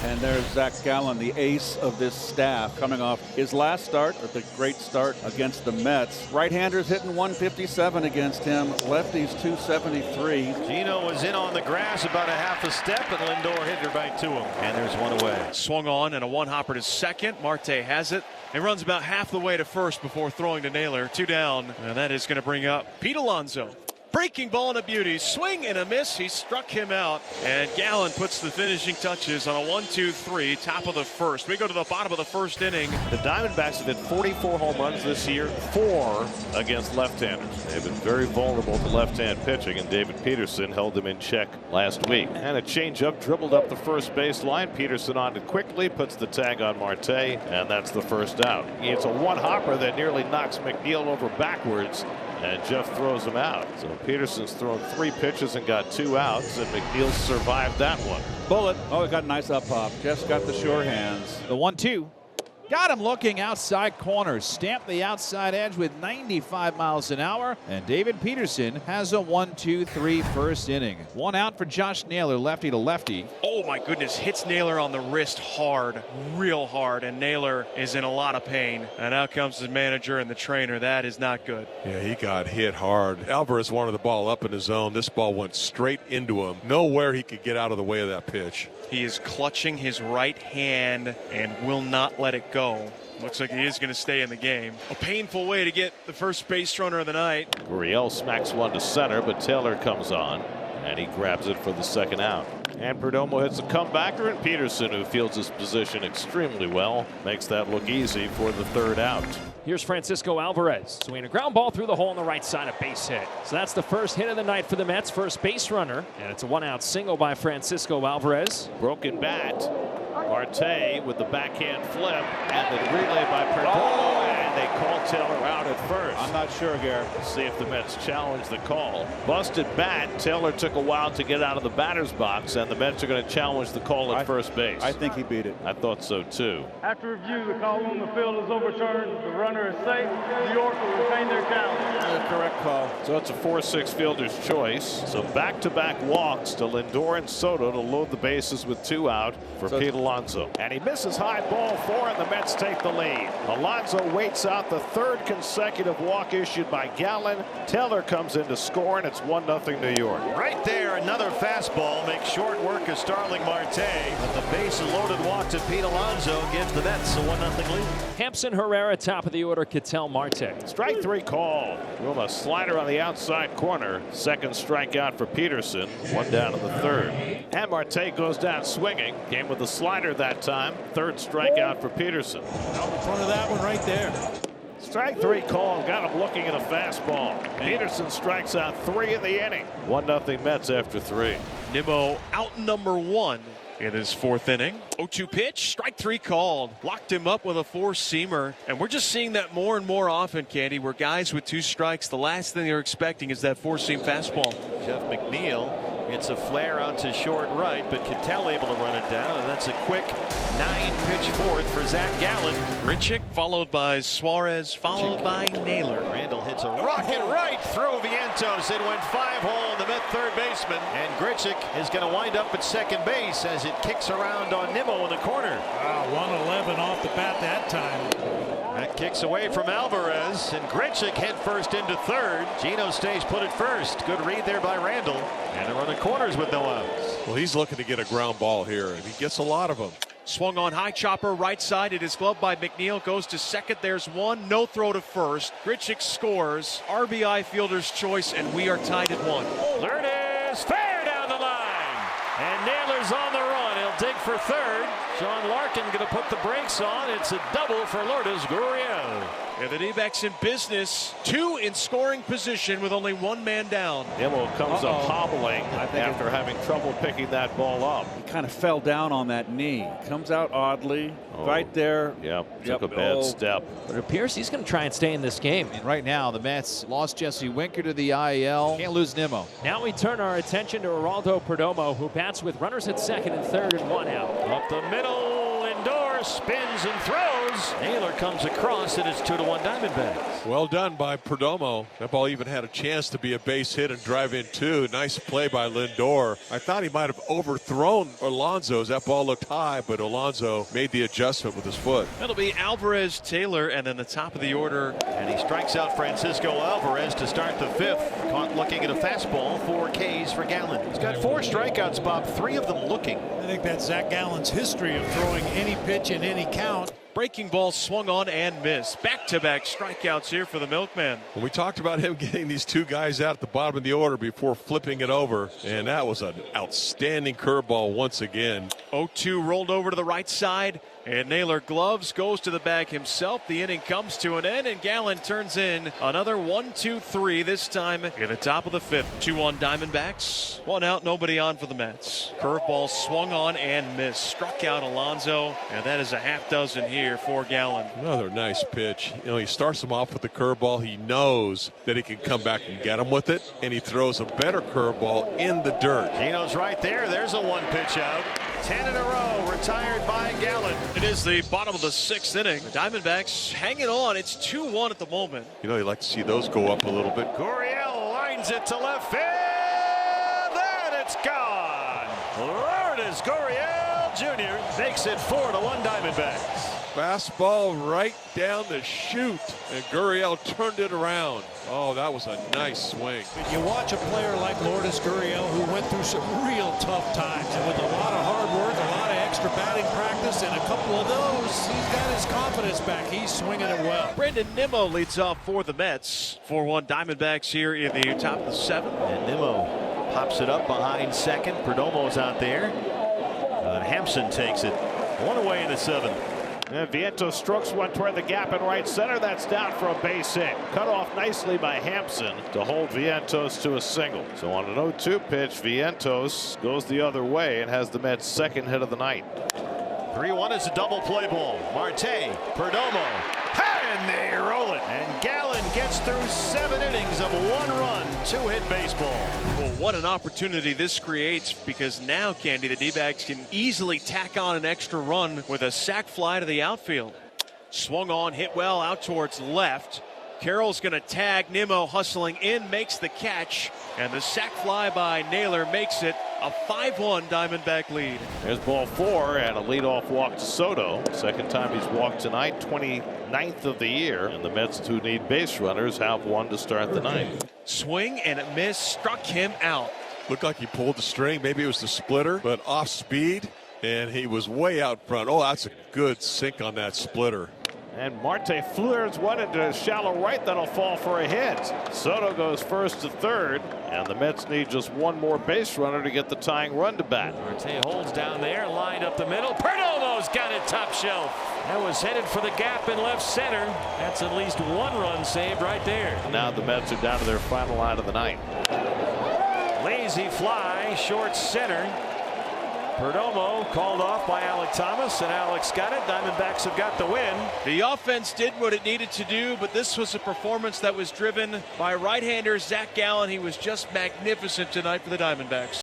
And there's Zach Gallen, the ace of this staff, coming off his last start, or the great start against the Mets. Right-handers hitting 157 against him. Lefties 273. Gino was in on the grass about a half a step, and Lindor hit her right to him. And there's one away. Swung on and a one-hopper to second. Marte has it. He runs about half the way to first before throwing to Naylor. 2 down, and that is going to bring up Pete Alonso. Breaking ball and a beauty. Swing and a miss. He struck him out. And Gallen puts the finishing touches on a 1-2-3, top of the first. We go to the bottom of the first inning. The Diamondbacks have hit 44 home runs this year, 4 against left-handers. They've been very vulnerable to left-hand pitching, and David Peterson held them in check last week. And a changeup dribbled up the first base line. Peterson on it quickly, puts the tag on Marte, and that's the first out. It's a one-hopper that nearly knocks McNeil over backwards, and Jeff throws him out. So Peterson's thrown 3 pitches and got 2 outs, and McNeil survived that one. Bullet. Oh, it got a nice up hop. Jeff's got the sure hands. The 1-2. Got him looking outside corner. Stamped the outside edge with 95 miles an hour. And David Peterson has a 1-2-3 first inning. 1 out for Josh Naylor, lefty to lefty. Oh my goodness, hits Naylor on the wrist hard, real hard, and Naylor is in a lot of pain. And out comes the manager and the trainer. That is not good. Yeah, he got hit hard. Alvarez wanted the ball up in his zone. This ball went straight into him. Nowhere he could get out of the way of that pitch. He is clutching his right hand and will not let it go. Looks like he is going to stay in the game. A painful way to get the first base runner of the night. Gurriel smacks one to center, but Taylor comes on, and he grabs it for the second out. And Perdomo hits a comebacker, and Peterson, who fields his position extremely well, makes that look easy for the third out. Here's Francisco Alvarez swinging a ground ball through the hole on the right side, a base hit. So that's the first hit of the night for the Mets, first base runner, and it's a 1-out single by Francisco Alvarez. Broken bat. Marte with the backhand flip, and the relay by Perdomo, and they call Taylor out at first. I'm not sure, Garrett. See if the Mets challenge the call. Busted bat. Taylor took a while to get out of the batter's box, and the Mets are going to challenge the call at first base. I think he beat it. I thought so too. After review, the call on the field is overturned. The runner is safe. New York will retain their challenge. Correct call. So it's a 4-6 fielder's choice. So back-to-back walks to Lindor and Soto to load the bases with 2 out for Pete Alonso. And he misses high ball 4, and the Mets take the lead. Alonso waits out the 3rd consecutive walk issued by Gallen. Taylor comes in to score, and it's 1-0 New York. Right there, another fastball makes short work of Starling Marte. But the bases loaded walk to Pete Alonso gives the Mets a 1-0 lead. Hampson Herrera, top of the order, Ketel Marte. Strike 3 called. From a slider on the outside corner. Second strikeout for Peterson. 1 down in the 3rd. And Marte goes down swinging. Came with a slider that time. 3rd strikeout for Peterson. Out in front of that one right there. Strike 3 called. Got him looking at a fastball. Peterson strikes out 3 in the inning. 1-0 Mets after 3. Nimmo out number 1 in his 4th inning. 0-2 pitch, strike 3 called. Locked him up with a 4-seamer. And we're just seeing that more and more often, Candy, where guys with 2 strikes, the last thing they're expecting is that 4-seam fastball. Jeff McNeil hits a flare out to short right, but Ketel able to run it down, and that's a quick 9-pitch 4th for Zach Gallen. Grichuk followed by Suarez, followed by Naylor. Randall hits a rocket right through Vientos. It went 5-hole in the Met third baseman, and Grichuk is going to wind up at second base as it kicks around on Nimmo in the corner. Wow, 111 off the bat that time. That kicks away from Alvarez, and Grichuk head first into third. Gino stays put at first. Good read there by Randall, and they're on the corners with no outs. Well, he's looking to get a ground ball here, and he gets a lot of them. Swung on high chopper right side. It is gloved by McNeil. Goes to second. There's one. No throw to first. Grichuk scores. RBI fielder's choice, and we are tied at 1. There it is. Fair down the line. And Naylor's on the run. He'll dig for third. Sean Larkin going to put the brakes on. It's a double for Lourdes Gurriel. And the Dbacks in business. 2 in scoring position with only 1 man down. Nimmo comes up hobbling after having trouble picking that ball up. He kind of fell down on that knee. Comes out oddly. Right there. Yep. Took a bad step. But it appears he's going to try and stay in this game. And right now, the Mets lost Jesse Winker to the IL. Can't lose Nimmo. Now we turn our attention to Geraldo Perdomo, who bats with runners at second and third and 1 out. Up the middle, and Lindor spins and throws. Naylor comes across, and it's 2-1 Diamondbacks. Well done by Perdomo. That ball even had a chance to be a base hit and drive in too. Nice play by Lindor. I thought he might have overthrown Alonso as that ball looked high, but Alonso made the adjustment with his foot. It'll be Alvarez, Taylor, and then the top of the order. And he strikes out Francisco Alvarez to start the fifth. Caught looking at a fastball. 4 Ks for Gallen. He's got 4 strikeouts, Bob, 3 of them looking. I think that's Zach Gallen's history of throwing any pitch in any count. Breaking ball swung on and missed. Back-to-back strikeouts here for the Milkman. We talked about him getting these 2 guys out at the bottom of the order before flipping it over, and that was an outstanding curveball once again. 0-2 rolled over to the right side, and Naylor gloves, goes to the bag himself. The inning comes to an end, and Gallen turns in another 1-2-3, this time in the top of the 5th. 2-1 Diamondbacks. 1 out, nobody on for the Mets. Curveball swung on and missed. Struck out Alonso, and that is a half dozen here for Gallen. Another nice pitch. You know, he starts him off with the curveball. He knows that he can come back and get him with it, and he throws a better curveball in the dirt. Gino's right there. There's a 1-pitch out. 10 in a row, retired by Gallen. It is the bottom of the 6th inning. The Diamondbacks hanging on. It's 2-1 at the moment. You know, you like to see those go up a little bit. Gurriel lines it to left field. Then it's gone. Lourdes Gurriel Jr. makes it 4-1 Diamondbacks. Fastball right down the chute, and Gurriel turned it around. Oh, that was a nice swing. You watch a player like Lourdes Gurriel who went through some real tough times, and with a lot of hard work, a lot of extra batting practice, and a couple of those, he's got his confidence back. He's swinging it well. Brandon Nimmo leads off for the Mets. 4-1 Diamondbacks here in the top of the 7th. And Nimmo pops it up behind second. Perdomo's out there. Hampson takes it. 1 away in the 7th. And Vientos strokes one toward the gap in right center. That's down for a base hit. Cut off nicely by Hampson to hold Vientos to a single. So on an 0-2 pitch, Vientos goes the other way and has the Mets' 2nd hit of the night. 3-1 is a double play ball. Marte, Perdomo, and they roll it. And Gallen gets through 7 innings of 1-run, 2-hit baseball. Well, what an opportunity this creates, because now, Candy, the D-backs can easily tack on an extra run with a sac fly to the outfield. Swung on, hit well out towards left. Carroll's going to tag. Nimmo hustling in, makes the catch, and the sac fly by Naylor makes it a 5-1 Diamondback lead. There's ball 4 and a leadoff walk to Soto. 2nd time he's walked tonight, 29th of the year. And the Mets, who need base runners, have 1 to start the 9th. Swing and a miss, struck him out. Looked like he pulled the string. Maybe it was the splitter, but off speed, and he was way out front. Oh, that's a good sink on that splitter. And Marte flares one into shallow right. That'll fall for a hit. Soto goes first to third, and the Mets need just 1 more base runner to get the tying run to bat. Marte holds down there, lined up the middle. Perdomo's got it top shelf. That was headed for the gap in left center. That's at least 1 run saved right there. Now the Mets are down to their final line of the night. Lazy fly, short center. Perdomo called off by Alec Thomas, and Alex got it. Diamondbacks have got the win. The offense did what it needed to do, but this was a performance that was driven by right-hander Zach Gallen. He was just magnificent tonight for the Diamondbacks.